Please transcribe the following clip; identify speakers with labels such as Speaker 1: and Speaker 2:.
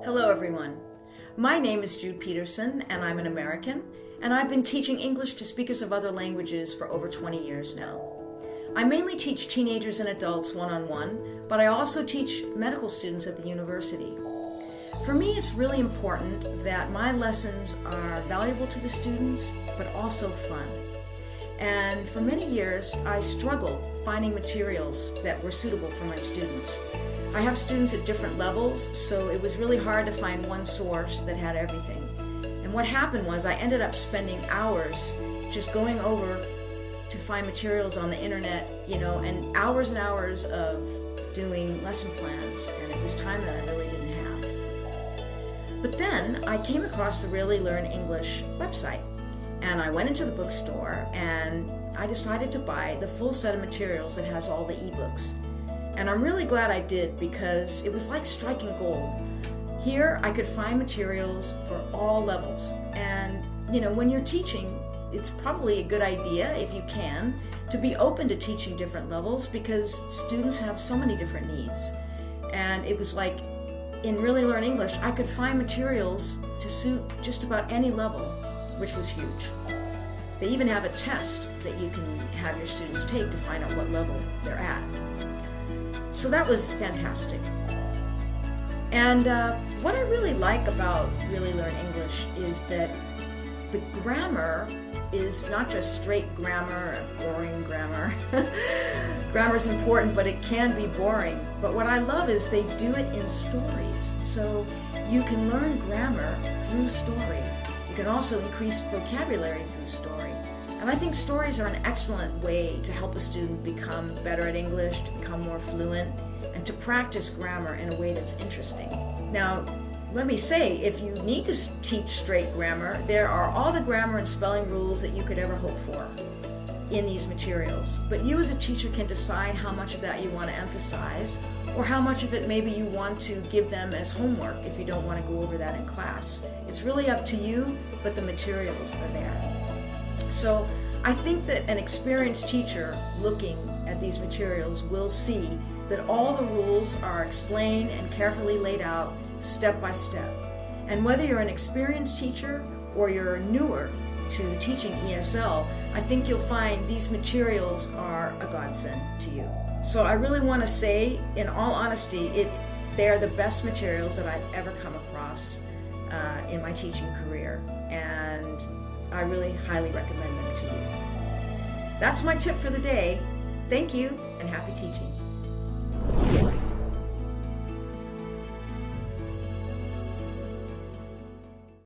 Speaker 1: Hello everyone. My name is Jude Peterson and I'm an American, and I've been teaching English to speakers of other languages for over 20 years now. I mainly teach teenagers and adults one-on-one, but I also teach medical students at the university. For me, it's really important that my lessons are valuable to the students, but also fun. And for many years, I struggled finding materials that were suitable for my students. I have students at different levels, so it was really hard to find one source that had everything. And what happened was I ended up spending hours just going over to find materials on the internet, and hours of doing lesson plans, and it was time that I really didn't have. But then I came across the Really Learn English website, and I went into the bookstore and I decided to buy the full set of materials that has all the ebooks. And I'm really glad I did, because it was like striking gold. Here I could find materials for all levels. And when you're teaching, it's probably a good idea, if you can, to be open to teaching different levels, because students have so many different needs. And it was like, in Really Learn English, I could find materials to suit just about any level, which was huge. They even have a test that you can have your students take to find out what level they're at. So that was fantastic. And what I really like about Really Learn English is that the grammar is not just straight grammar, boring grammar. Grammar is important, but it can be boring. But what I love is they do it in stories. So you can learn grammar through story. You can also increase vocabulary through story. And I think stories are an excellent way to help a student become better at English, to become more fluent, and to practice grammar in a way that's interesting. Now, let me say, if you need to teach straight grammar, there are all the grammar and spelling rules that you could ever hope for in these materials. But you as a teacher can decide how much of that you want to emphasize, or how much of it maybe you want to give them as homework if you don't want to go over that in class. It's really up to you, but the materials are there. So I think that an experienced teacher looking at these materials will see that all the rules are explained and carefully laid out step by step. And whether you're an experienced teacher or you're newer to teaching ESL, I think you'll find these materials are a godsend to you. So I really want to say, in all honesty, they are the best materials that I've ever come across in my teaching career. And I really highly recommend them to you. That's my tip for the day. Thank you, and happy teaching.